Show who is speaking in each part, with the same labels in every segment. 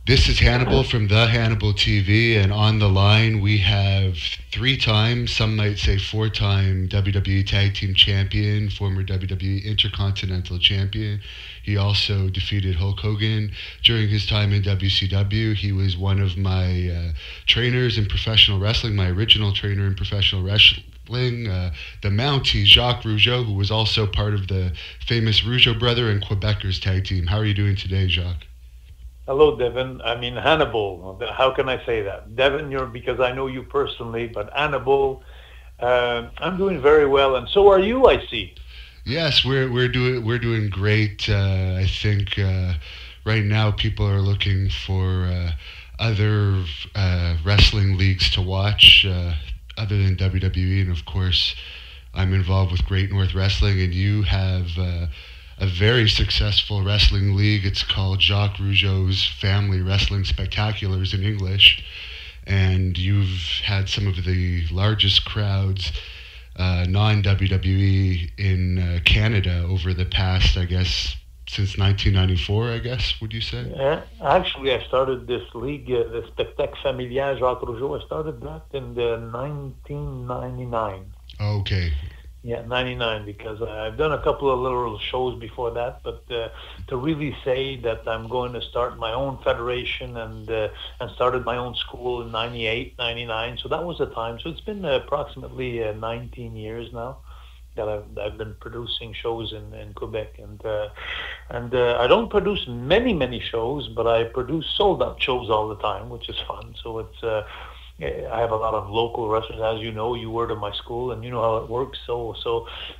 Speaker 1: This is Hannibal from the Hannibal TV, and on the line we have 3-time, some might say 4-time WWE Tag Team Champion, former WWE Intercontinental Champion. He also defeated Hulk Hogan during his time in WCW. He was one of my trainers in professional wrestling, my original trainer in professional wrestling. The Mountie Jacques Rougeau, who was also part of the famous Rougeau Brothers and Quebecers tag team. How are you doing today, Jacques?
Speaker 2: Hello, Devin. I mean, Hannibal. How can I say that? Devin, because I know you personally, but Hannibal, I'm doing very well, and so are you, I see.
Speaker 1: Yes, we're doing great. I think right now people are looking for other wrestling leagues to watch other than WWE, and of course, I'm involved with Great North Wrestling, and you have a very successful wrestling league. It's called Jacques Rougeau's Family Wrestling Spectaculars in English, and you've had some of the largest crowds non-WWE in Canada over the past, I guess, since 1994, I guess, would you say?
Speaker 2: Actually, I started this league, the Spectacle Familial Jacques Rougeau. I started that in 1999.
Speaker 1: Okay.
Speaker 2: Yeah, 99, because I've done a couple of little shows before that, but to really say that I'm going to start my own federation and started my own school in 98, 99, so that was the time. So it's been approximately 19 years now that I've been producing shows in Quebec, and I don't produce many shows, but I produce sold-out shows all the time, which is fun. So it's I have a lot of local wrestlers, as you know. You were to my school, and you know how it works. So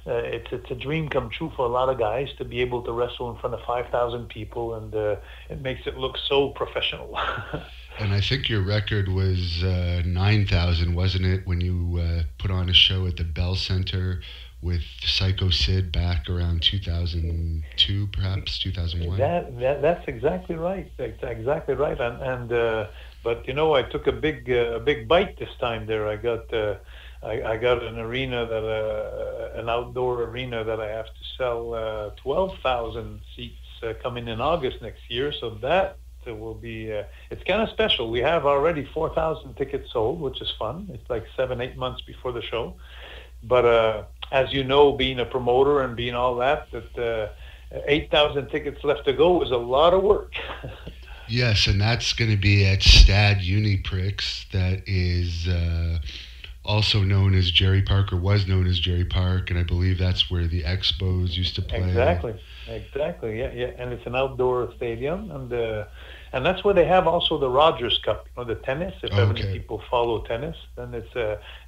Speaker 2: it's a dream come true for a lot of guys to be able to wrestle in front of 5,000 people, and it makes it look so professional.
Speaker 1: And I think your record was 9,000, wasn't it, when you put on a show at the Bell Center with Psycho Sid back around 2002, perhaps 2001?
Speaker 2: That's exactly right. That's exactly right. And but you know, I took a big bite this time. There, I got an arena an outdoor arena that I have to sell 12,000 seats coming in August next year. So that will be it's kind of special. We have already 4,000 tickets sold, which is fun. It's like 7-8 months before the show. But as you know, being a promoter and being all that 8,000 tickets left to go is a lot of work.
Speaker 1: Yes, and that's going to be at Stade Uniprix, that is also known as Jarry Park, or was known as Jarry Park, and I believe that's where the Expos used to play.
Speaker 2: Exactly, yeah, and it's an outdoor stadium, and that's where they have also the Rogers Cup, the tennis. If ever people follow tennis, then it's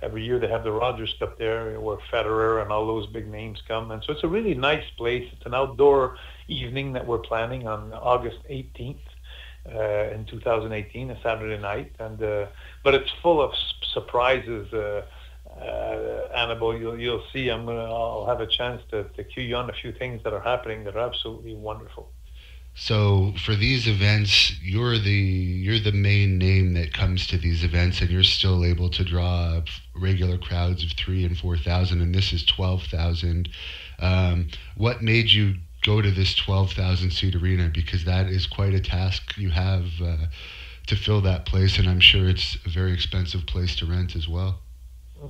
Speaker 2: every year they have the Rogers Cup there, where Federer and all those big names come, and so it's a really nice place. It's an outdoor evening that we're planning on August 18th. In 2018, a Saturday night, and but it's full of surprises. Hannibal, you'll see. I'll have a chance to cue you on a few things that are happening that are absolutely wonderful.
Speaker 1: So for these events, you're the main name that comes to these events, and you're still able to draw regular crowds of 3,000 and 4,000, and this is 12,000. What made you go to this 12,000 seat arena, because that is quite a task you have to fill that place, and I'm sure it's a very expensive place to rent as well.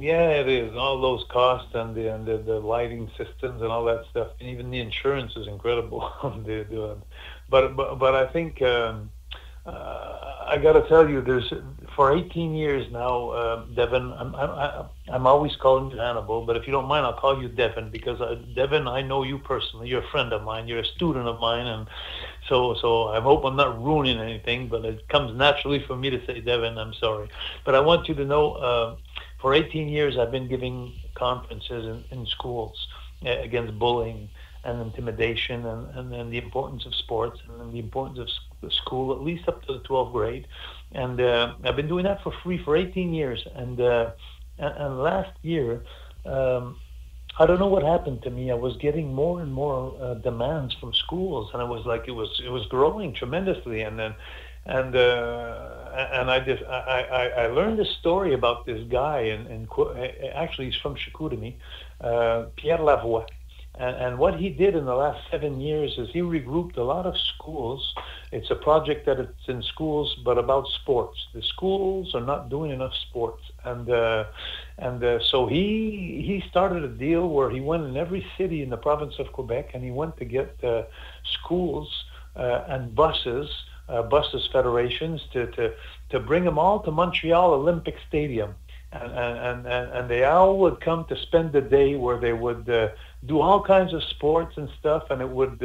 Speaker 2: Yeah, it is. All those costs and the lighting systems and all that stuff, and even the insurance is incredible. But I think I got to tell you, for 18 years now, Devin. I'm always calling you Hannibal, but if you don't mind, I'll call you Devin, because Devin, I know you personally. You're a friend of mine. You're a student of mine, and so I hope I'm not ruining anything. But it comes naturally for me to say Devin. I'm sorry, but I want you to know. For 18 years, I've been giving conferences in schools against bullying and intimidation, and the importance of sports and the importance of school, at least up to the 12th grade. And I've been doing that for free for 18 years. And last year, I don't know what happened to me. I was getting more and more demands from schools, and it was like it was growing tremendously. And then and I learned this story about this guy, and actually he's from Chicoutimi, Pierre Lavoie. And what he did in the last 7 years is he regrouped a lot of schools. It's a project that it's in schools, but about sports. The schools are not doing enough sports. So he started a deal where he went in every city in the province of Quebec, and he went to get schools and buses federations to bring them all to Montreal Olympic Stadium. And they all would come to spend the day where they would do all kinds of sports and stuff. And it would.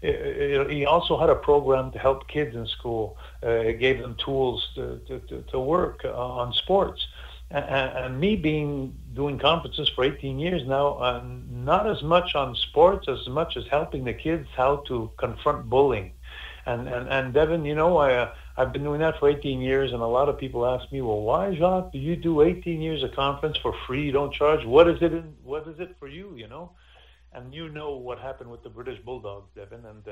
Speaker 2: He also had a program to help kids in school. It gave them tools to work on sports. And me doing conferences for 18 years now, not as much on sports as much as helping the kids how to confront bullying. And Devin, I've been doing that for 18 years, and a lot of people ask me, well, why, Jacques, do you do 18 years of conference for free? You don't charge. What is it for you, And you know what happened with the British Bulldogs, Devin, and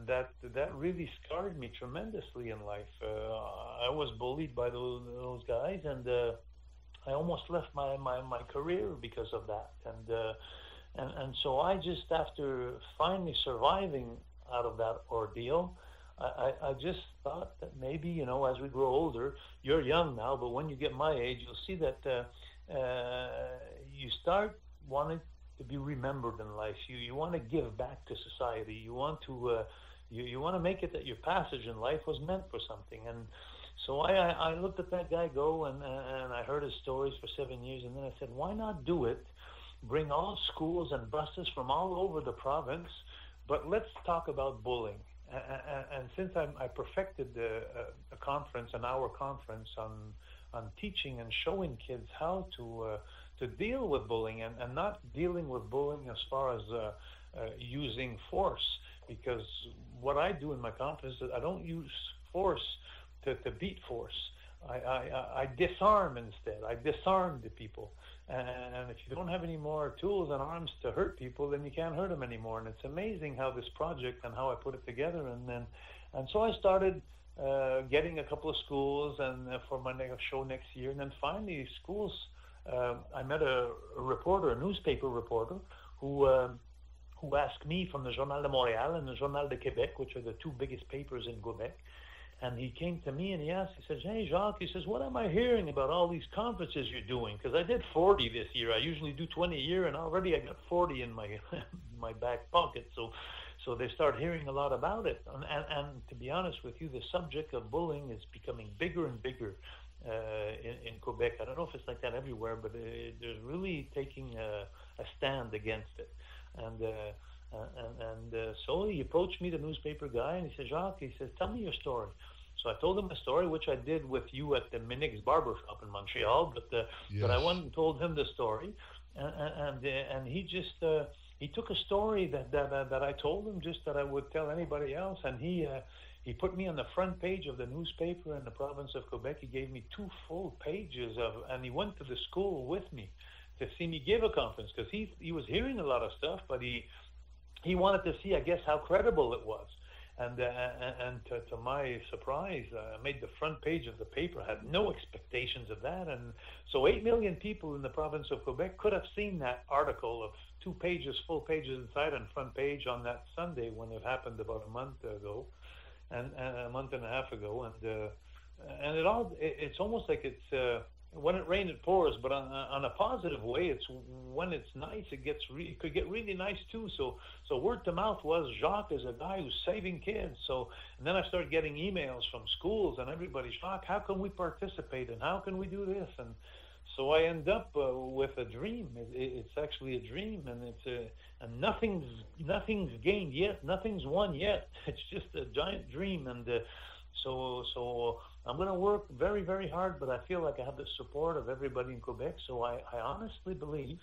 Speaker 2: that really scarred me tremendously in life. I was bullied by those guys, and I almost left my career because of that. And so I just, after finally surviving out of that ordeal, I just thought that maybe, as we grow older, you're young now, but when you get my age, you'll see that you start wanting to be remembered in life. You want to give back to society. You want to you want to make it that your passage in life was meant for something. And so I looked at that guy go, and I heard his stories for 7 years, and then I said, why not do it? Bring all schools and buses from all over the province, but let's talk about bullying. And since I perfected a conference, an hour conference on teaching and showing kids how to deal with bullying, and not dealing with bullying as far as using force, because what I do in my conference is I don't use force to beat force. I disarm instead. I disarm the people. And if you don't have any more tools and arms to hurt people, then you can't hurt them anymore. And it's amazing how this project and how I put it together. And so I started getting a couple of schools and for my next show next year. And then finally schools, I met a newspaper reporter, who asked me from the Journal de Montréal and the Journal de Quebec, which are the two biggest papers in Quebec. And he came to me and he says, hey, Jacques, he says, what am I hearing about all these conferences you're doing? Because I did 40 this year. I usually do 20 a year, and already I got 40 in my back pocket. So they start hearing a lot about it. And to be honest with you, the subject of bullying is becoming bigger and bigger in Quebec. I don't know if it's like that everywhere, but they're really taking a stand against it. And so he approached me, the newspaper guy, and he said, Jacques, he says, tell me your story. So I told him a story, which I did with you at the Minix Barber Shop in Montreal, but I went and told him the story, and he just he took a story that I told him, just that I would tell anybody else, and he put me on the front page of the newspaper in the province of Quebec. He gave me 2 full pages and he went to the school with me to see me give a conference, because he was hearing a lot of stuff, but he wanted to see, I guess, how credible it was. And to my surprise, I made the front page of the paper. I had no expectations of that. And so 8 million people in the province of Quebec could have seen that article of 2 pages, full pages inside and front page on that Sunday when it happened about a month ago, and a month and a half ago. And it's almost like it's when it rains it pours, but on a positive way. It's when it's nice, it could get really nice too. So word to mouth was, Jacques is a guy who's saving kids. And then I started getting emails from schools and everybody, Jacques, how can we participate and how can we do this? And so I end up with a dream. It's actually a dream, and and nothing's gained yet, nothing's won yet. It's just a giant dream, and so I'm going to work very, very hard, but I feel like I have the support of everybody in Quebec. So I honestly believe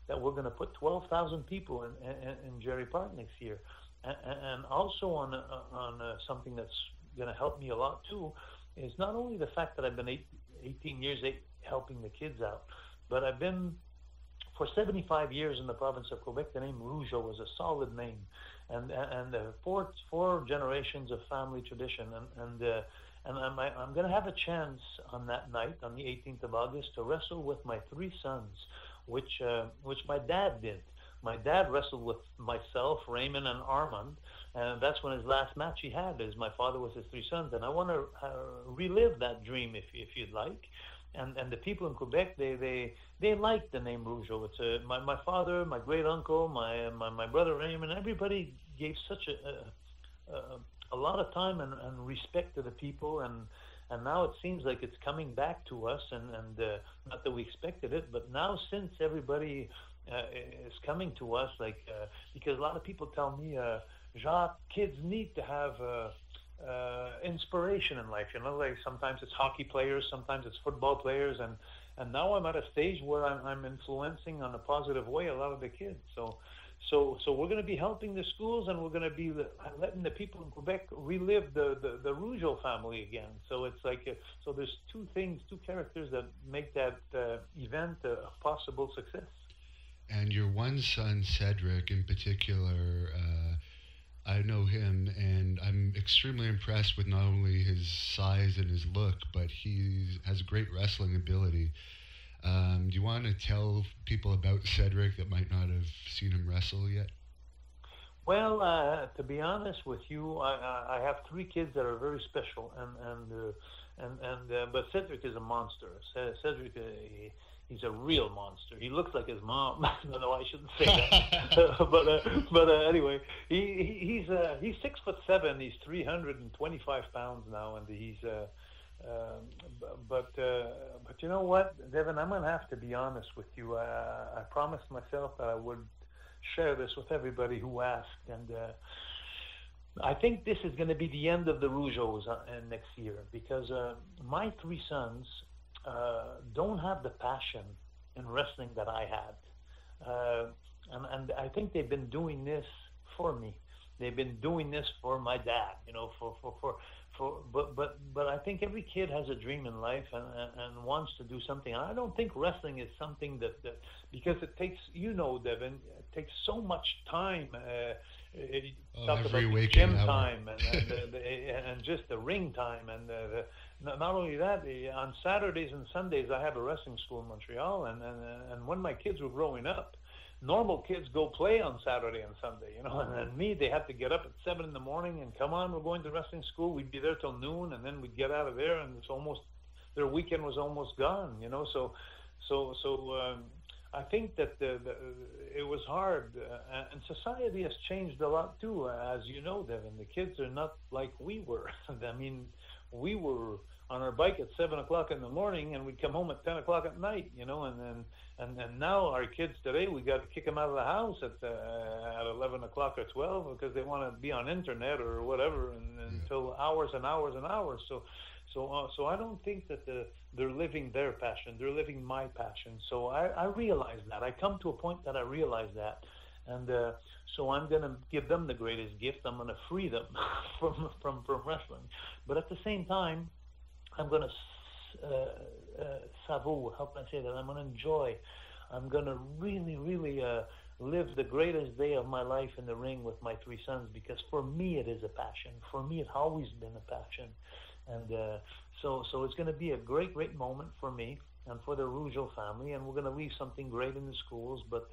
Speaker 2: that we're going to put 12,000 people in Jarry Park next year. And also on something that's going to help me a lot too, is not only the fact that I've been 18 years helping the kids out, but I've been for 75 years in the province of Quebec. The name Rougeau is a solid name, and four generations of family tradition, and I'm going to have a chance on that night, on the 18th of August, to wrestle with my 3 sons, which my dad did. my dad wrestled with myself, Raymond, and Armand, and that's when his last match he had. Is my father was his three sons, and I want to relive that dream if you'd like. And the people in Quebec, they like the name Rougeau. It's my father, my great uncle, my brother Raymond. Everybody gave such a lot of time and respect to the people, and now it seems like it's coming back to us, and not that we expected it, but now since everybody is coming to us, because a lot of people tell me, Jacques, kids need to have inspiration in life, like sometimes it's hockey players, sometimes it's football players, and now I'm at a stage where I'm influencing on a positive way a lot of the kids. So we're going to be helping the schools, and we're going to be letting the people in Quebec relive the Rougeau family again. So it's so there's two characters that make that event a possible success.
Speaker 1: And your one son, Cedric, in particular, I know him, and I'm extremely impressed with not only his size and his look, but he has great wrestling ability. Do you want to tell people about Cedric that might not have seen him wrestle yet?
Speaker 2: Well, to be honest with you, I have three kids that are very special, but Cedric is a monster. Cedric, he's a real monster. He looks like his mom. No, I shouldn't say that. but anyway, he's 6'7". He's 325 pounds now, and he's. But you know what, Devin, I'm gonna have to be honest with you. I promised myself that I would share this with everybody who asked, and I think this is going to be the end of the Rougeaus next year, because my three sons don't have the passion in wrestling that I had, and I think they've been doing this for me. They've been doing this for my dad, but I think every kid has a dream in life and wants to do something. And I don't think wrestling is something that because it takes, Devin, it takes so much time. Talk about the gym time and just the ring time, and not only that, on Saturdays and Sundays I have a wrestling school in Montreal, and when my kids were growing up, normal kids go play on Saturday and Sunday, and me, they have to get up at 7 a.m. and come on, we're going to wrestling school. We'd be there till noon, and then we'd get out of there, and it's almost, their weekend was almost gone, So I think that it was hard, and society has changed a lot too, as you know, Devin. The kids are not like we were. I mean, we were on our bike at 7 o'clock in the morning, and we'd come home at 10 o'clock at night, and now our kids today, we got to kick them out of the house at 11 o'clock or 12 because they want to be on internet or whatever until hours and hours and hours. So I don't think that they're living their passion; they're living my passion. So I realize that. I come to a point that I realize that, and so I'm going to give them the greatest gift. I'm going to free them from wrestling, but at the same time, I'm going to savour. How can I say that? I'm going to enjoy. I'm going to really, really live the greatest day of my life in the ring with my three sons, because for me it is a passion. For me, it's always been a passion. And so it's going to be a great, great moment for me and for the Rougeau family, and we're going to leave something great in the schools. But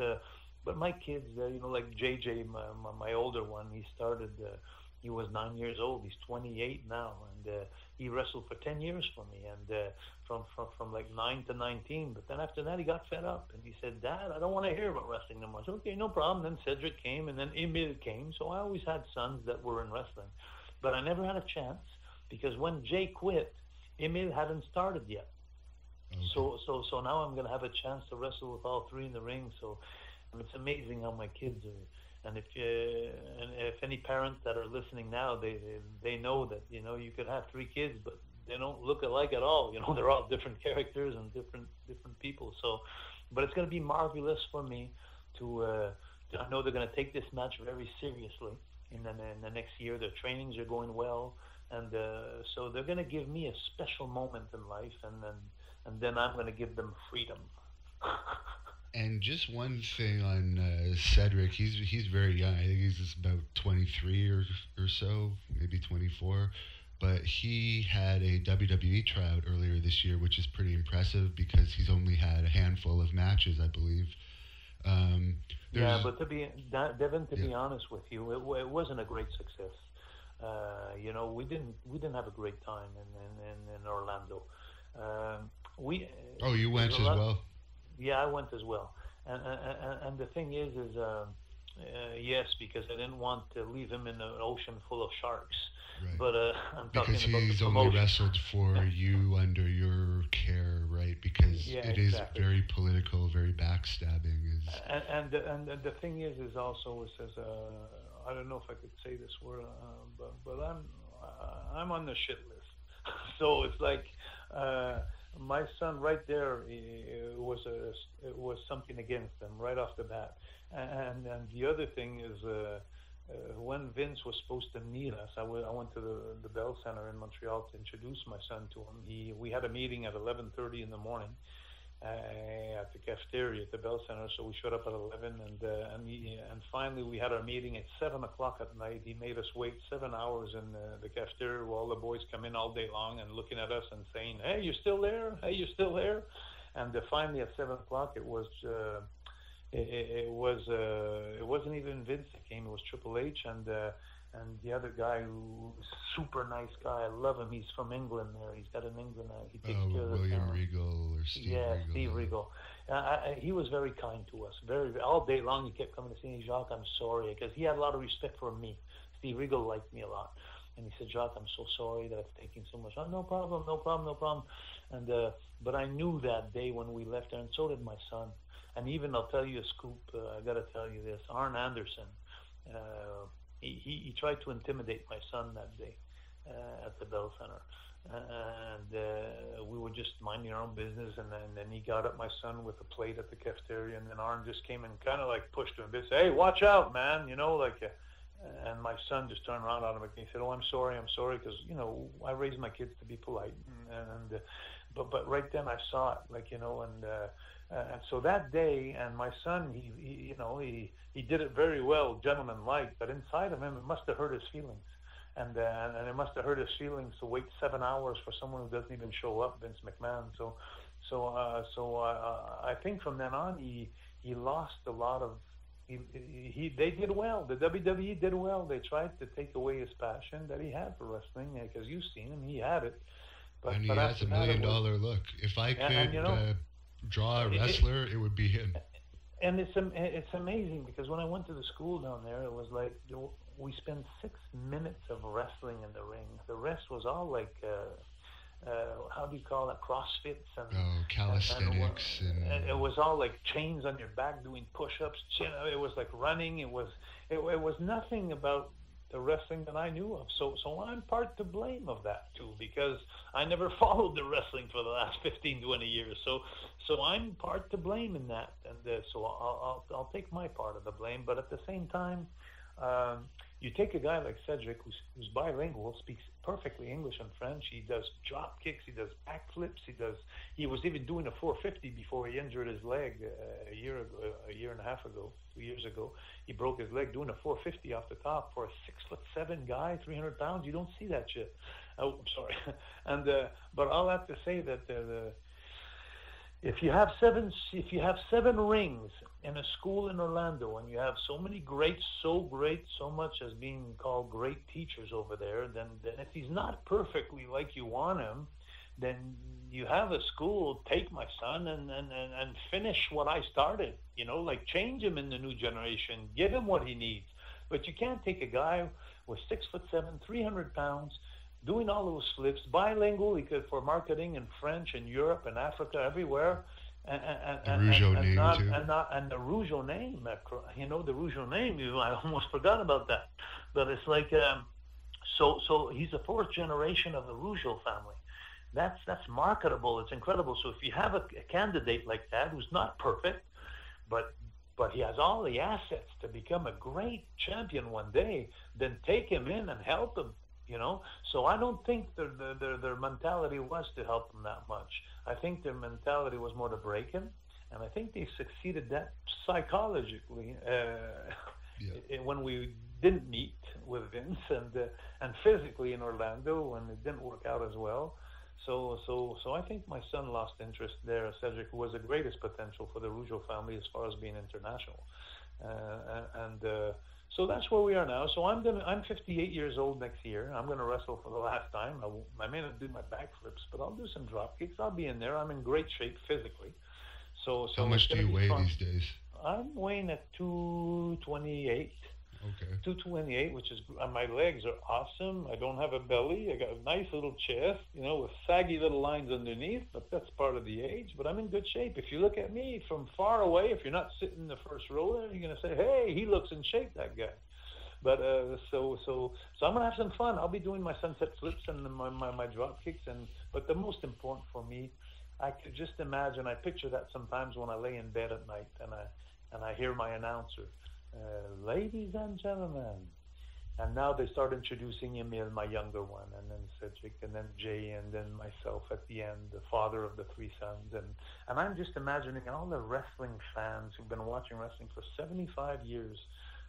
Speaker 2: my kids, like JJ, my older one, he started. He was 9 years old. He's 28 now, and he wrestled for 10 years for me, and from like 9 to 19. But then after that, he got fed up, and he said, "Dad, I don't want to hear about wrestling no more." I said, "Okay, no problem." Then Cedric came, and then Emile came. So I always had sons that were in wrestling, but I never had a chance. Because when Jay quit, Emile hadn't started yet. Okay. So now I'm going to have a chance to wrestle with all three in the ring. So it's amazing how my kids are. And if any parents that are listening now, they know that you could have three kids, but they don't look alike at all. They're all different characters and different people. So, but it's going to be marvelous for me to. I know they're going to take this match very seriously. In the next year, their trainings are going well. And so they're going to give me a special moment in life, and then I'm going to give them freedom.
Speaker 1: And just one thing on Cedric, he's very young. I think he's just about 23 or so, maybe 24. But he had a WWE tryout earlier this year, which is pretty impressive because he's only had a handful of matches, I believe.
Speaker 2: Yeah, but Devin, to be honest with you, it wasn't a great success. We didn't have a great time in Orlando.
Speaker 1: You went as well?
Speaker 2: Yeah, I went as well. And the thing is yes, because I didn't want to leave him in an ocean full of sharks.
Speaker 1: Right.
Speaker 2: But I'm talking
Speaker 1: because
Speaker 2: about
Speaker 1: he's
Speaker 2: the
Speaker 1: only wrestled for you under your care, right? Because it is very political, very backstabbing.
Speaker 2: And the thing is also it says I don't know if I could say this word, but I'm on the shit list. So it's like my son right there. It was something against him right off the bat. And the other thing is. When Vince was supposed to meet us, I went to the Bell Center in Montreal to introduce my son to him. We had a meeting at 11:30 in the morning at the cafeteria at the Bell Center. So we showed up at 11, and finally we had our meeting at 7:00 at night. He made us wait 7 hours in the cafeteria where all the boys come in all day long and looking at us and saying, "Hey, you're still there? Hey, you're still there?" And finally at 7:00 it was. It wasn't even Vince that came. It was Triple H and the other guy who's super nice guy. I love him. He's from England. He's got an England. He takes care of
Speaker 1: William Regal or Steve Regal.
Speaker 2: Yeah, Steve Regal. He was very kind to us. Very all day long. He kept coming to see me. Jacques, I'm sorry, because he had a lot of respect for me. Steve Regal liked me a lot. And he said, Jacques, I'm so sorry that I've taken so much. Oh, no problem. And but I knew that day when we left there, and so did my son. And even I'll tell you a scoop. I got to tell you this: Arn Anderson, he tried to intimidate my son that day at the Bell Center, and we were just minding our own business. And then he got at my son with a plate at the cafeteria, and then Arn just came and kind of like pushed him a bit. Said, "Hey, watch out, man!" And my son just turned around on him and he said, "Oh, I'm sorry," because I raised my kids to be polite, but right then I saw it, and so that day, and my son, he did it very well, gentleman-like, but inside of him, it must have hurt his feelings, and it must have hurt his feelings to wait 7 hours for someone who doesn't even show up, Vince McMahon. So I think from then on, he lost a lot of. They did well. The WWE did well. They tried to take away his passion that he had for wrestling, because you've seen him. He had it.
Speaker 1: But he has $1 million look. If I could draw a wrestler, it would be him.
Speaker 2: And it's amazing, because when I went to the school down there, it was like we spent 6 minutes of wrestling in the ring. The rest was all like how do you call it, CrossFits and
Speaker 1: calisthenics,
Speaker 2: and it was all like chains on your back doing push-ups. It was like running. It was nothing about the wrestling that I knew of. So I'm part to blame of that too, because I never followed the wrestling for the last 15, 20 years. So I'm part to blame in that, and so I'll take my part of the blame. But at the same time, you take a guy like Cedric, who's bilingual, speaks perfectly English and French. He does drop kicks, he does backflips, he was even doing a 450 before he injured his leg a year and a half ago, 2 years ago. He broke his leg doing a 450 off the top for a 6'7" guy, 300 pounds. You don't see that shit. Oh, I'm sorry. And but I'll have to say that if you have seven rings in a school in Orlando, and you have so many greats, so much as being called great teachers over there, then if he's not perfectly like you want him, then you have a school, take my son and finish what I started, change him in the new generation, give him what he needs. But you can't take a guy with 6'7", 300 pounds, doing all those flips, bilingual, for marketing in French and Europe and Africa, everywhere, and the Rougeau name, the Rougeau name. I almost forgot about that, but it's like so he's the fourth generation of the Rougeau family. That's marketable. It's incredible. So if you have a candidate like that who's not perfect, but he has all the assets to become a great champion one day, then take him in and help him. So I don't think their mentality was to help him that much. I think their mentality was more to break him, and I think they succeeded that psychologically when we didn't meet with Vince, and physically in Orlando when it didn't work out as well. So I think my son lost interest there. Cedric, who was the greatest potential for the Rougeau family as far as being international. So that's where we are now. So I'm 58 years old next year. I'm gonna wrestle for the last time. I may not do my backflips, but I'll do some drop kicks. I'll be in there. I'm in great shape physically. So
Speaker 1: how much do you weigh these days?
Speaker 2: I'm weighing at 228.
Speaker 1: Okay.
Speaker 2: 228, which is, my legs are awesome. I don't have a belly. I got a nice little chest, with saggy little lines underneath, but that's part of the age. But I'm in good shape. If you look at me from far away, if you're not sitting in the first row there, you're going to say, hey, he looks in shape, that guy. But so I'm going to have some fun. I'll be doing my sunset flips and my drop kicks. But the most important for me, I could just imagine, I picture that sometimes when I lay in bed at night and I hear my announcer, ladies and gentlemen, and now they start introducing Emile, my younger one, and then Cedric, and then Jay, and then myself at the end, the father of the three sons, and I'm just imagining all the wrestling fans who've been watching wrestling for 75 years.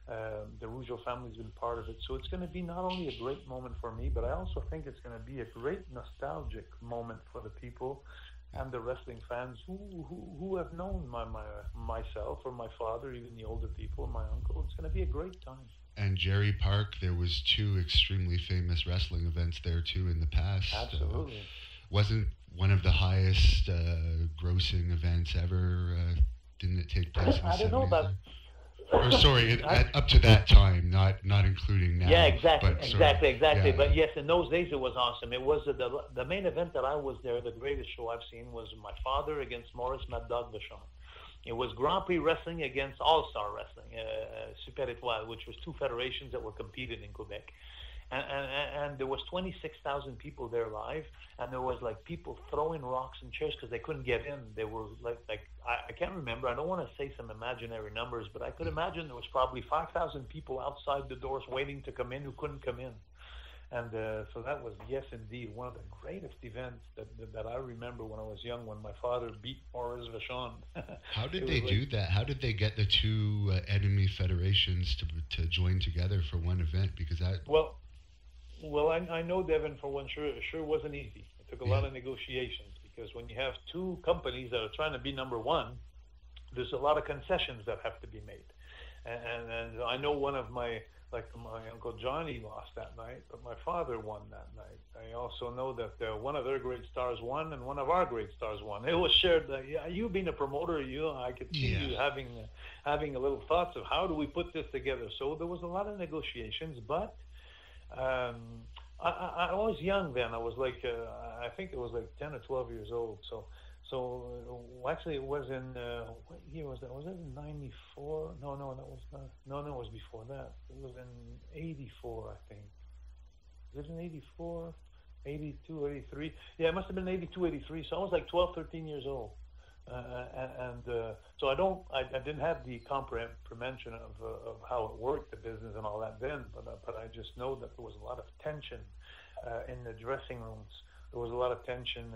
Speaker 2: The Rougeau family's been part of it, so it's going to be not only a great moment for me, but I also think it's going to be a great nostalgic moment for the people and the wrestling fans who have known myself or my father, even the older people, my uncle. It's going to be a great time.
Speaker 1: And Jarry Park, there was 2 extremely famous wrestling events there too in the past.
Speaker 2: Absolutely.
Speaker 1: Wasn't one of the highest grossing events ever? Didn't it take place in the 70s?
Speaker 2: I don't know about...
Speaker 1: Or sorry, up to that time, not including now.
Speaker 2: Yeah, exactly,
Speaker 1: but
Speaker 2: exactly.
Speaker 1: Yeah.
Speaker 2: But yes, in those days it was awesome. It was the main event that I was there. The greatest show I've seen was my father against Maurice Mad Dog Vachon. It was Grand Prix Wrestling against All-Star Wrestling, Super Étoile, which was 2 federations that were competing in Quebec. And there was 26,000 people there live, and there was like people throwing rocks and chairs because they couldn't get in. They were like I can't remember. I don't want to say some imaginary numbers, but I could imagine there was probably 5,000 people outside the doors waiting to come in who couldn't come in. And so that was, yes, indeed, one of the greatest events that I remember when I was young, when my father beat Maurice Vachon.
Speaker 1: How did they do that? How did they get the 2 enemy federations to join together for one event? Because that...
Speaker 2: Well, I know, Devin, for one, sure wasn't easy. It took a lot of negotiations, because when you have 2 companies that are trying to be number one, there's a lot of concessions that have to be made. And I know one of my Uncle Johnny lost that night, but my father won that night. I also know that one of their great stars won and one of our great stars won. It was shared. You being a promoter, I could see you having a little thoughts of how do we put this together. So there was a lot of negotiations, but I was young then. I was I think it was 10 or 12 years old. So actually, it was in what year was that? Was it in '94? No, that was not. No, it was before that. It was in '84, I think. Was it in *84, '82, '83? Yeah, it must have been '82, '83. So I was 12, 13 years old, so I didn't have the comprehension of how it worked, the business and all that then. But I just know that there was a lot of tension in the dressing rooms. There was a lot of tension.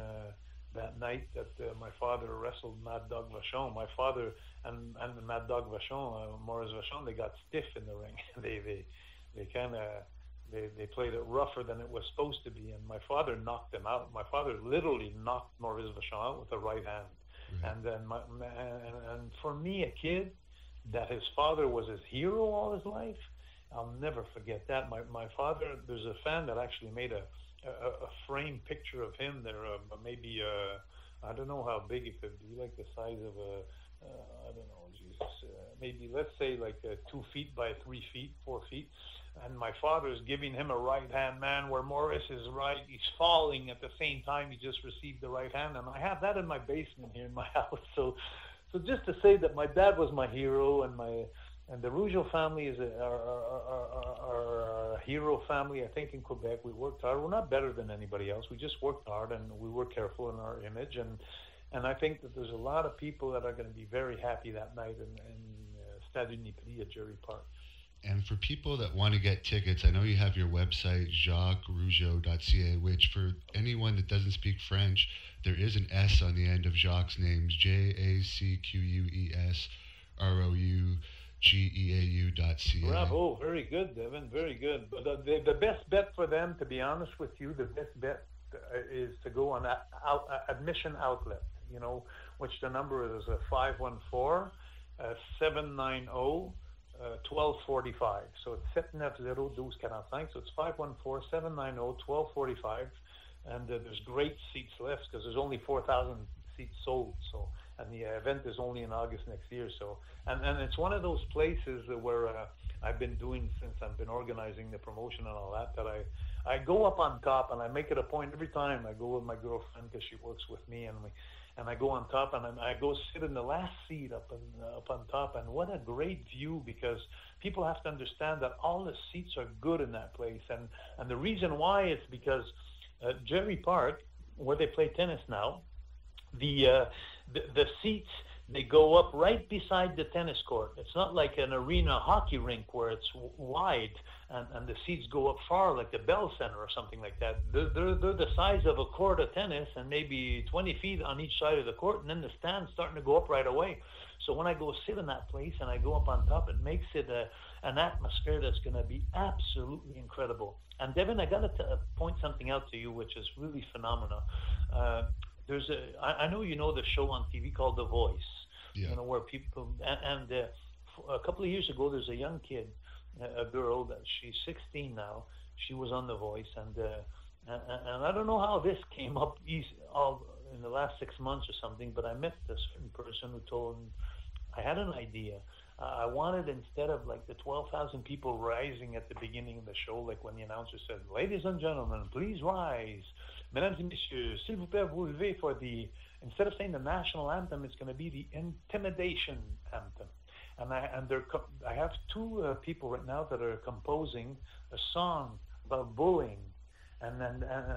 Speaker 2: That night that my father wrestled Mad Dog Vachon, my father and the Mad Dog Vachon, Maurice Vachon, they got stiff in the ring. They played it rougher than it was supposed to be, and my father knocked them out. My father literally knocked Maurice Vachon out with a right hand. And then and for me, a kid, that his father was his hero all his life, I'll never forget that. My father, there's a fan that actually made a frame picture of him there, maybe I don't know how big it could be, the size of I don't know, Jesus, maybe let's say 2 feet by 3 feet, 4 feet, and my father's giving him a right hand, man, where Maurice is he's falling at the same time he just received the right hand, and I have that in my basement here in my house. So just to say that my dad was my hero, and the Rougeau family is our hero family. I think in Quebec we worked hard. We're not better than anybody else. We just worked hard and we were careful in our image. And I think that there's a lot of people that are going to be very happy that night in Stade Unipri at Jarry Park.
Speaker 1: And for people that want to get tickets, I know you have your website, JacquesRougeau.ca, which for anyone that doesn't speak French, there is an S on the end of Jacques' names, JacquesRougeau.ca.
Speaker 2: Bravo, very good, Devin, very good. But the best bet for them, to be honest with you, the best bet is to go on admission outlet, which the number is 514. 790-1245. So it's 790-1245. So it's 514-790-1245. And there's great seats left because there's only 4,000 seats sold. So, and the event is only in August next year. So, and it's one of those places where I've been doing since I've been organizing the promotion and all that. That I go up on top, and I make it a point every time I go with my girlfriend because she works with me, and I go on top, and I go sit in the last seat up on top. And what a great view, because people have to understand that all the seats are good in that place, and the reason why is because Jarry Park, where they play tennis now, the seats, they go up right beside the tennis court. It's not like an arena hockey rink where it's wide and the seats go up far like the Bell Center or something like that. They're the size of a court of tennis and maybe 20 feet on each side of the court, and then the stand's starting to go up right away. So when I go sit in that place and I go up on top, it makes it an atmosphere that's going to be absolutely incredible. And Devin, I got to point something out to you, which is really phenomenal. I know you know the show on TV called The Voice.
Speaker 1: Yeah.
Speaker 2: You know, where people and a couple of years ago, there's a young kid, a girl that she's 16 now. She was on The Voice, and I don't know how this came up all in the last 6 months or something. But I met this certain person who told me, I had an idea. I wanted, instead of like the 12,000 people rising at the beginning of the show, like when the announcer said, "Ladies and gentlemen, please rise. Mesdames et messieurs, s'il vous plaît, vous levez," for the, instead of saying the national anthem, it's going to be the intimidation anthem. And I have two people right now that are composing a song about bullying. And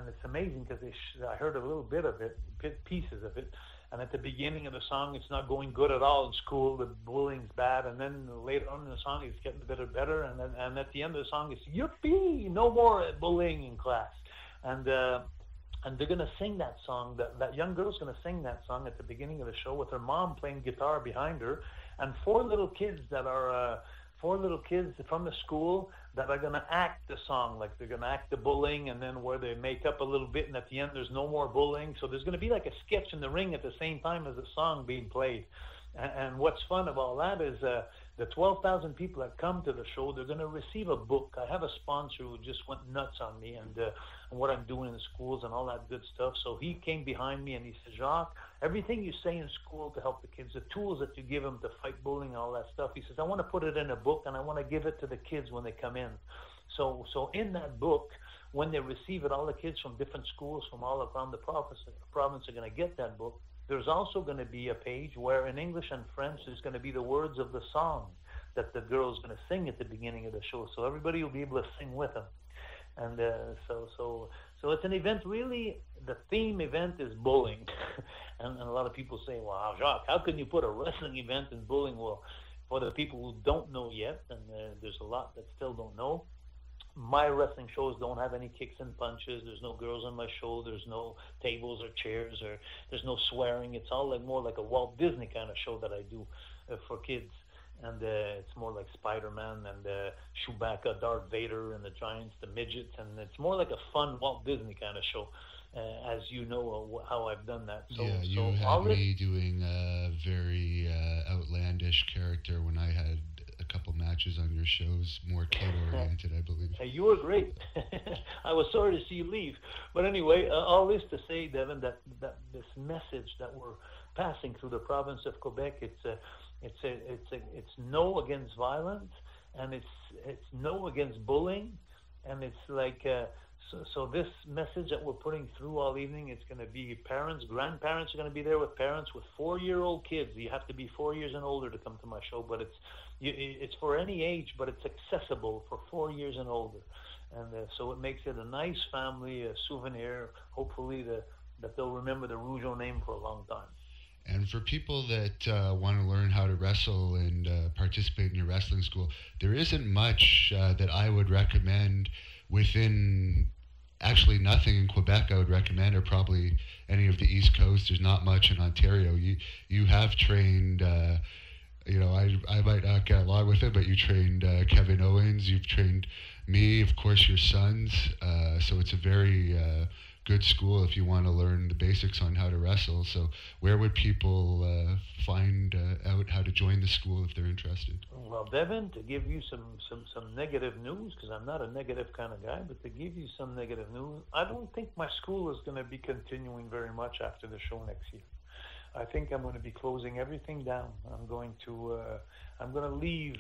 Speaker 2: it's amazing because I heard a little bit of it, pieces of it. And at the beginning of the song, it's not going good at all in school. The bullying's bad. And then later on in the song, it's getting a bit better. And at the end of the song, it's yippee, no more bullying in class. And they're going to sing that song. That young girl's going to sing that song at the beginning of the show with her mom playing guitar behind her, and four little kids from the school that are going to act the song, like they're going to act the bullying, and then where they make up a little bit, and at the end there's no more bullying. So there's going to be like a sketch in the ring at the same time as the song being played. And what's fun of all that is the 12,000 people that come to the show, they're going to receive a book. I have a sponsor who just went nuts on me and what I'm doing in the schools and all that good stuff. So he came behind me and he said, "Jacques, everything you say in school to help the kids, the tools that you give them to fight bullying and all that stuff," he says, "I want to put it in a book and I want to give it to the kids when they come in." So in that book, when they receive it, all the kids from different schools from all around the province are going to get that book. There's also going to be a page where in English and French there's going to be the words of the song that the girl's going to sing at the beginning of the show. So everybody will be able to sing with them. And so it's an event, really, the theme event is bullying. and a lot of people say, "Wow, Jacques, how can you put a wrestling event in bullying?" Well, for the people who don't know yet, and there's a lot that still don't know, my wrestling shows don't have any kicks and punches. There's no girls on my show. There's no tables or chairs, or there's no swearing. It's all more like a Walt Disney kind of show that I do for kids. And it's more like Spider-Man and Chewbacca, Darth Vader, and the Giants, the midgets. And it's more like a fun Walt Disney kind of show, as you know how I've done that. So,
Speaker 1: yeah, you had me doing a very outlandish character when I had a couple matches on your shows, more kid-oriented, I believe.
Speaker 2: Hey, you were great. I was sorry to see you leave. But anyway, all this to say, Devin, that this message that we're passing through the province of Quebec, it's no against violence, and it's no against bullying, and it's like so this message that we're putting through all evening, it's going to be parents, grandparents are going to be there with parents with 4-year-old kids. You have to be 4 years and older to come to my show, but it's for any age, but it's accessible for 4 years and older, and so it makes it a nice family souvenir. Hopefully that they'll remember the Rougeau name for a long time.
Speaker 1: And for people that want to learn how to wrestle and participate in your wrestling school, there isn't much that I would recommend within, actually nothing in Quebec I would recommend, or probably any of the East Coast. There's not much in Ontario. You have trained, I might not get along with it, but you trained Kevin Owens, you've trained me, of course, your sons. So it's a very good school if you want to learn the basics on how to wrestle. So where would people find out how to join the school if they're interested?
Speaker 2: Well, Devin, to give you some negative news, because I'm not a negative kind of guy, but to give you some negative news, I don't think my school is going to be continuing very much after the show next year. I think I'm going to be closing everything down. I'm going to leave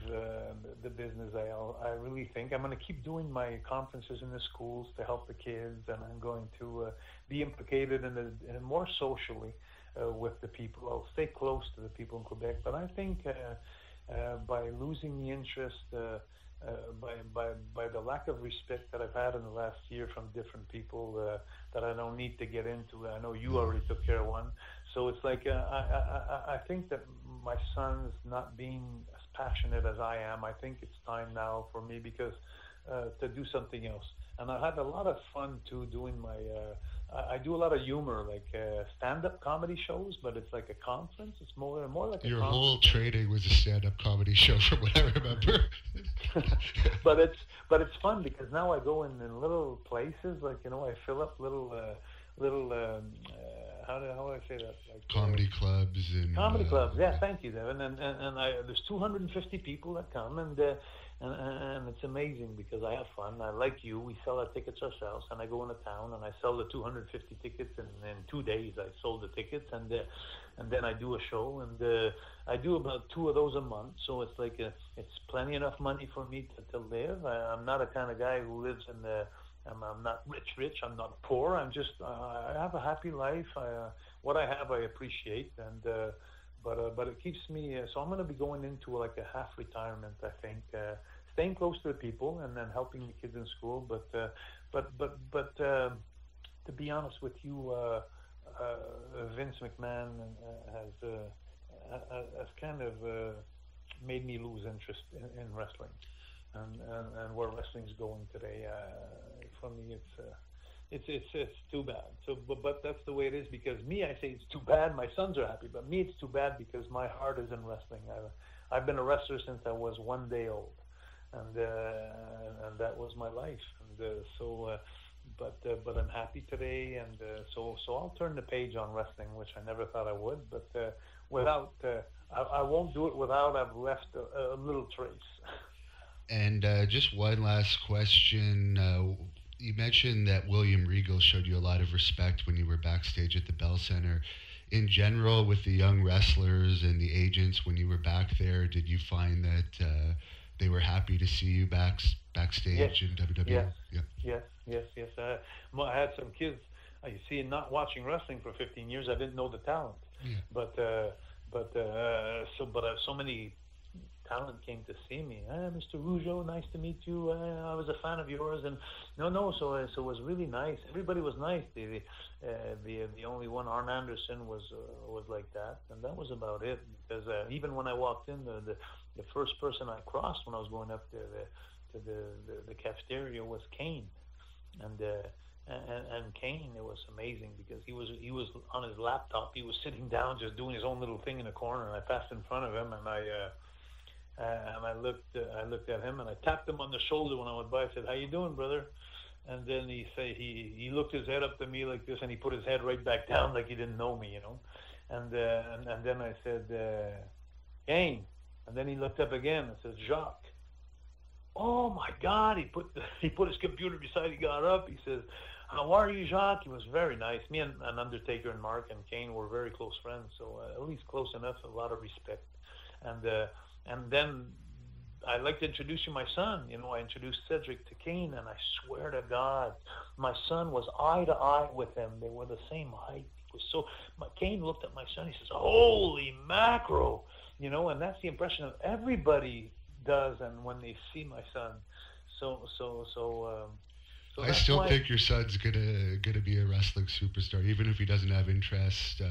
Speaker 2: the business. I really think I'm going to keep doing my conferences in the schools to help the kids, and I'm going to be implicated in more socially with the people. I'll stay close to the people in Quebec, but I think by losing the interest, by the lack of respect that I've had in the last year from different people that I don't need to get into. I know you already took care of one. So it's like I think that my son's not being as passionate as I am. I think it's time now for me because to do something else. And I had a lot of fun too doing my. I do a lot of humor, like stand-up comedy shows, but it's like a conference. It's more like
Speaker 1: your
Speaker 2: a conference.
Speaker 1: whole training was a stand-up comedy show, from what I remember.
Speaker 2: but it's fun because now I go in little places, like I fill up little how do I say that? Like,
Speaker 1: comedy clubs and
Speaker 2: comedy clubs. Yeah, thank you, Devin. And there's 250 people that come, and it's amazing because I have fun. I like you. We sell our tickets ourselves, and I go into town and I sell the 250 tickets, and in 2 days I sold the tickets, and then I do a show, and I do about 2 of those a month. So it's like it's plenty enough money for me to live. I'm not a kind of guy who lives in the. I'm not rich. I'm not poor. I'm just. I have a happy life. What I have, I appreciate, and but it keeps me. So I'm going to be going into like a half retirement. I think staying close to the people and then helping the kids in school. But to be honest with you, Vince McMahon has kind of made me lose interest in wrestling. And where wrestling's going today, for me, it's too bad. So, but that's the way it is because me, I say it's too bad. My sons are happy, but me, it's too bad because my heart is in wrestling. I've been a wrestler since I was 1 day old, and that was my life. And but I'm happy today, and so I'll turn the page on wrestling, which I never thought I would. But I won't do it without I've left a little trace.
Speaker 1: And just one last question. You mentioned that William Regal showed you a lot of respect when you were backstage at the Bell Center. In general, with the young wrestlers and the agents, when you were back there, did you find that they were happy to see you backstage in WWE?
Speaker 2: Yes. I had some kids. You see, not watching wrestling for 15 years, I didn't know the talent. Yeah. But so many talent came to see me. Mr. Rougeau, nice to meet you. I was a fan of yours, and so it was really nice. Everybody was nice. The only one, Arn Anderson, was like that, and that was about it. Because even when I walked in, the first person I crossed when I was going up to the cafeteria was Kane, and Kane, it was amazing because he was on his laptop. He was sitting down, just doing his own little thing in the corner, and I passed in front of him, and I looked at him and I tapped him on the shoulder when I went by. I said, "How you doing, brother?" And then he looked his head up to me like this, and he put his head right back down like he didn't know me, And then I said, "Kane," and then he looked up again and said, "Jacques." Oh my God! He put his computer beside. He got up. He says, "How are you, Jacques?" He was very nice. Me and Undertaker and Mark and Kane were very close friends, so at least close enough. A lot of respect, and then I'd like to introduce you my son. I introduced Cedric to Kane, and I swear to God, my son was eye to eye with him. They were the same height. Kane looked at my son. He says, "Holy mackerel!" And that's the impression that everybody does, and when they see my son. So
Speaker 1: I still think your son's gonna be a wrestling superstar, even if he doesn't have interest.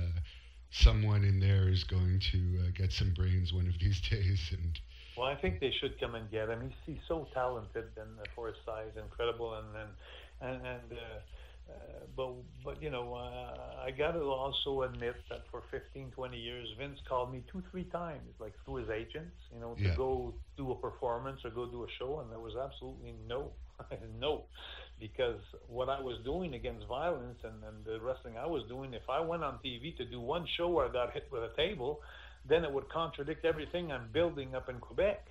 Speaker 1: Someone in there is going to get some brains one of these days, and.
Speaker 2: Well, I think they should come and get him. He's so talented, and for his size, incredible, but I got to also admit that for 15, 20 years, Vince called me 2-3 times, like through his agents, to go do a performance or go do a show, and there was absolutely no because what I was doing against violence and the wrestling I was doing, if I went on TV to do one show where I got hit with a table, then it would contradict everything I'm building up in Quebec.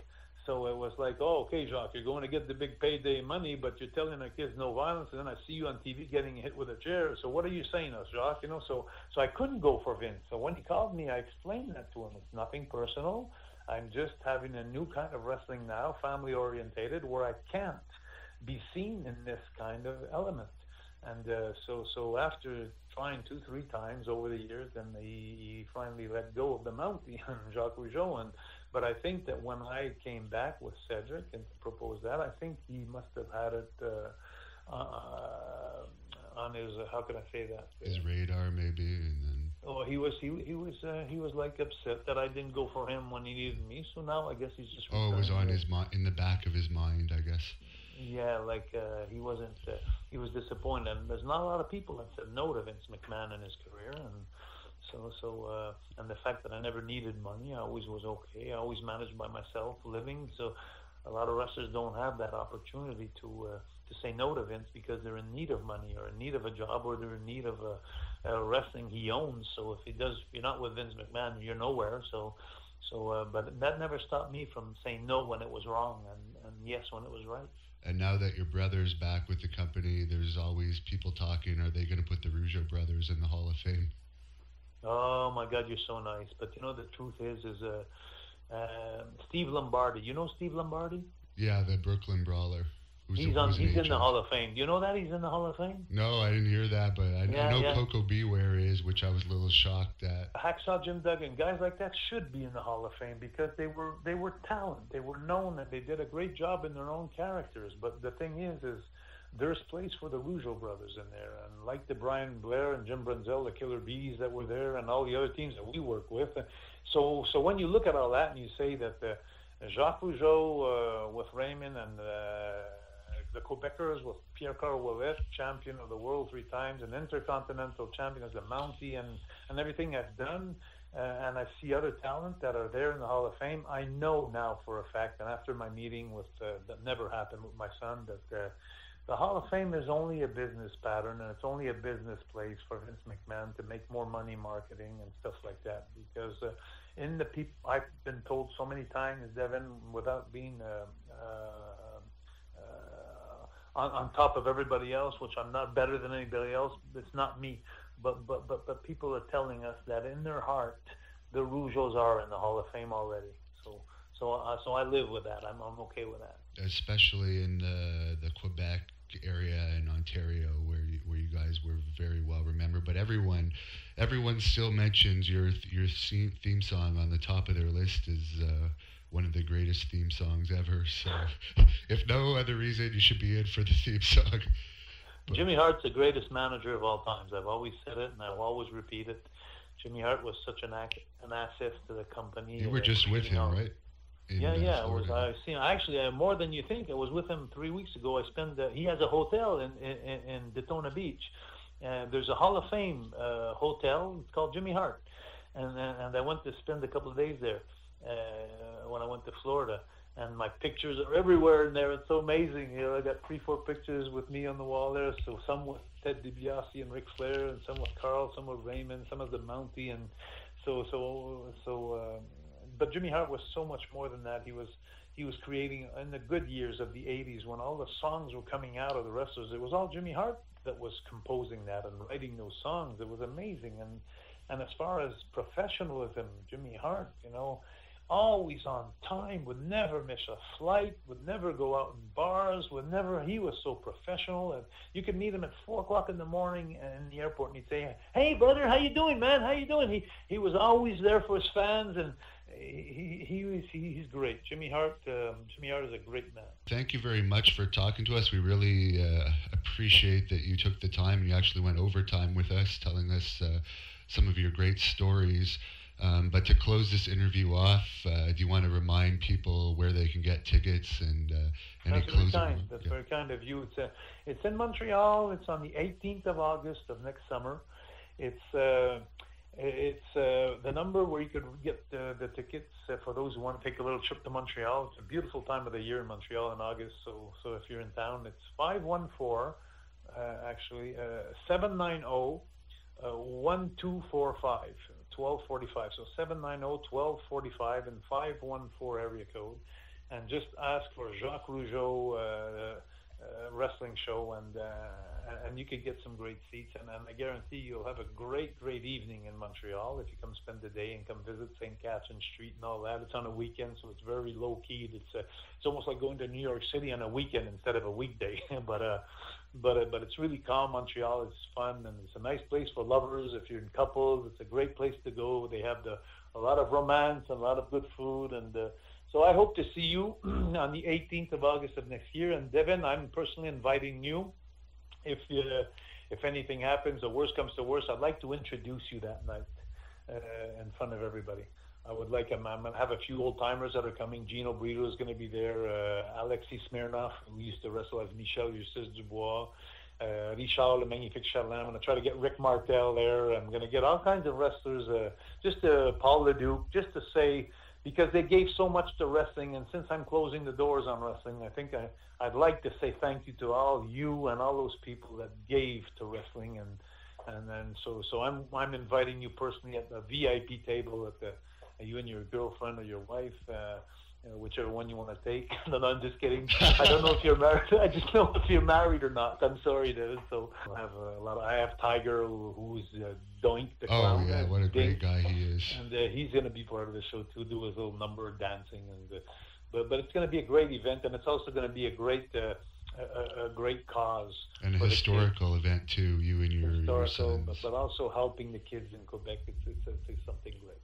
Speaker 2: So it was like, oh, okay, Jacques, you're going to get the big payday money, but you're telling the kids no violence, and then I see you on TV getting hit with a chair. So what are you saying, us, Jacques? So I couldn't go for Vince. So when he called me, I explained that to him. It's nothing personal. I'm just having a new kind of wrestling now, family-orientated, where I can't be seen in this kind of element. And so after trying 2-3 times over the years, then he finally let go of the Mountie, Jacques Rougeau. But I think that when I came back with Cedric and proposed that, I think he must have had it on his, how can I say that?
Speaker 1: His radar, maybe, and then.
Speaker 2: Oh, he was like upset that I didn't go for him when he needed me. So now I guess he's just.
Speaker 1: Oh, it was on his in the back of his mind, I guess.
Speaker 2: Yeah, like he wasn't. He was disappointed, and there's not a lot of people that said no to Vince McMahon in his career, and so and the fact that I never needed money, I always was okay. I always managed by myself, living. So a lot of wrestlers don't have that opportunity to say no to Vince because they're in need of money or in need of a job or they're in need of a wrestling he owns. So if you're not with Vince McMahon, you're nowhere. So but that never stopped me from saying no when it was wrong and yes when it was right.
Speaker 1: And now that your brother's back with the company, there's always people talking, are they going to put the Rougeau Brothers in the Hall of Fame?
Speaker 2: Oh, my God, you're so nice. But, the truth is Steve Lombardi. You know Steve Lombardi?
Speaker 1: Yeah, the Brooklyn Brawler.
Speaker 2: He's in the Hall of Fame. Do you know that he's in the Hall of Fame?
Speaker 1: No, I didn't hear that, but I know Coco Beware is, which I was a little shocked at.
Speaker 2: Hacksaw Jim Duggan, guys like that should be in the Hall of Fame because they were talent. They were known and they did a great job in their own characters. But the thing is there's place for the Rougeau Brothers in there, and like the Brian Blair and Jim Brunzell, the Killer Bees that were there, and all the other teams that we work with. So when you look at all that and you say that Jacques Rougeau with Raymond and the Quebecers with Pierre-Carl Ouellet, champion of the world 3 times, and Intercontinental Champion as the Mountie, and everything I've done, and I see other talent that are there in the Hall of Fame, I know now for a fact, and after my meeting that never happened with my son, that the Hall of Fame is only a business pattern, and it's only a business place for Vince McMahon to make more money marketing and stuff like that. Because I've been told so many times, Devin, without being on top of everybody else, which I'm not better than anybody else. It's not me, but people are telling us that in their heart, the Rougeaus are in the Hall of Fame already. So I live with that. I'm okay with that.
Speaker 1: Especially in the Quebec area and Ontario, where you guys were very well remembered. But everyone still mentions your theme song on the top of their list as one of the greatest theme songs ever. So, if no other reason, you should be in for the theme song. But
Speaker 2: Jimmy Hart's the greatest manager of all times. I've always said it, and I'll always repeat it. Jimmy Hart was such an asset to the company.
Speaker 1: You were just with him, right?
Speaker 2: Yeah. Actually, more than you think. I was with him 3 weeks ago. He has a hotel in Daytona Beach. There's a Hall of Fame hotel. It's called Jimmy Hart, and I went to spend a couple of days there when I went to Florida. And my pictures are everywhere in there. It's so amazing. I got 3-4 pictures with me on the wall there. So some with Ted DiBiase and Ric Flair, and some with Carl, some with Raymond, some of the Mountie, and but Jimmy Hart was so much more than that. He was creating in the good years of the 80s when all the songs were coming out of the wrestlers. It was all Jimmy Hart that was composing that and writing those songs. It was amazing. And as far as professionalism, Jimmy Hart, always on time, would never miss a flight, would never go out in bars, he was so professional. And you could meet him at 4:00 in the morning in the airport and he'd say, "Hey brother, how you doing, man? How you doing?" He was always there for his fans, and he's great. Jimmy Hart is a great man.
Speaker 1: Thank you very much for talking to us. We really appreciate that you took the time and you actually went overtime with us, telling us some of your great stories. But to close this interview off, do you want to remind people where they can get tickets and any closing?
Speaker 2: That's very kind of you. It's in Montreal. It's on the 18th of August of next summer. It's It's the number where you could get the tickets for those who want to take a little trip to Montreal. It's a beautiful time of the year in Montreal in August. So if you're in town, it's 514, 790 1245, 1245. So 790 1245 and 514 area code, and just ask for Jacques Rougeau wrestling show, and you could get some great seats, and I guarantee you'll have a great evening in Montreal if you come spend the day and come visit St. Catherine Street and all that. It's on a weekend, so it's very low key. It's almost like going to New York City on a weekend instead of a weekday. but it's really calm. Montreal is fun, and it's a nice place for lovers. If you're in couples, it's a great place to go. They have a lot of romance and a lot of good food, and so I hope to see you on the 18th of August of next year. And Devin, I'm personally inviting you. If anything happens, or worst comes to worst, I'd like to introduce you that night in front of everybody. I would like, I'm going to have a few old timers that are coming. Gino Brito is going to be there. Alexis Smirnoff, who used to wrestle as Michel Eustace Dubois. Richard Le Magnifique Charlin. I'm going to try to get Rick Martel there. I'm going to get all kinds of wrestlers, just Paul Leduc, just to say, because they gave so much to wrestling, and since I'm closing the doors on wrestling, I think I'd like to say thank you to all you and all those people that gave to wrestling, and then so I'm inviting you personally at the VIP table at you and your girlfriend or your wife, whichever one you want to take. No, I'm just kidding. I don't know if you're married. I just know if you're married or not. I'm sorry, David. So I have Tiger, who's Doink the clown.
Speaker 1: Oh yeah, what a great guy he is.
Speaker 2: And he's going to be part of the show too, do his little number of dancing, and but it's going to be a great event, and it's also going to be a great cause
Speaker 1: and a historical event too. You and your sons.
Speaker 2: but also helping the kids in Quebec. It's something great.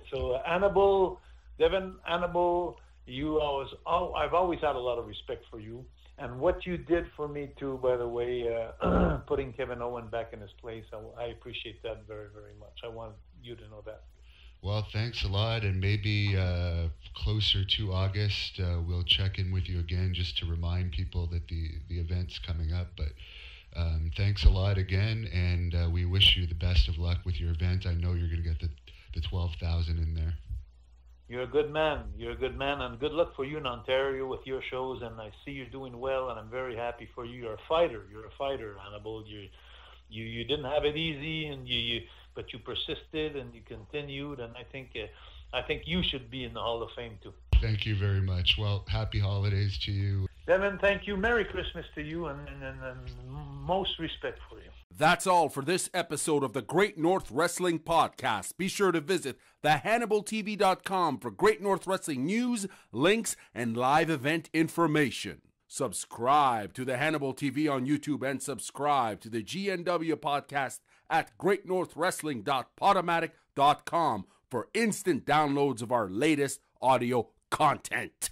Speaker 2: So HANNIBAL. Devin, HANNIBAL, I've always had a lot of respect for you, and what you did for me too, by the way, putting Kevin Owen back in his place, I appreciate that very, very much. I want you to know that.
Speaker 1: Well, thanks a lot, and maybe closer to August, we'll check in with you again just to remind people that the event's coming up, but thanks a lot again, and we wish you the best of luck with your event. I know you're going to get the 12,000 in there.
Speaker 2: You're a good man. And good luck for you in Ontario with your shows. And I see you're doing well, and I'm very happy for you. You're a fighter, HANNIBAL. You didn't have it easy, and but you persisted and you continued. And I think you should be in the Hall of Fame too.
Speaker 1: Thank you very much. Well, happy holidays to you.
Speaker 2: Devin, thank you. Merry Christmas to you, and most respect for you.
Speaker 3: That's all for this episode of the Great North Wrestling Podcast. Be sure to visit thehannibaltv.com for Great North Wrestling news, links, and live event information. Subscribe to the HANNIBAL TV on YouTube, and subscribe to the GNW Podcast at greatnorthwrestling.podomatic.com for instant downloads of our latest audio content.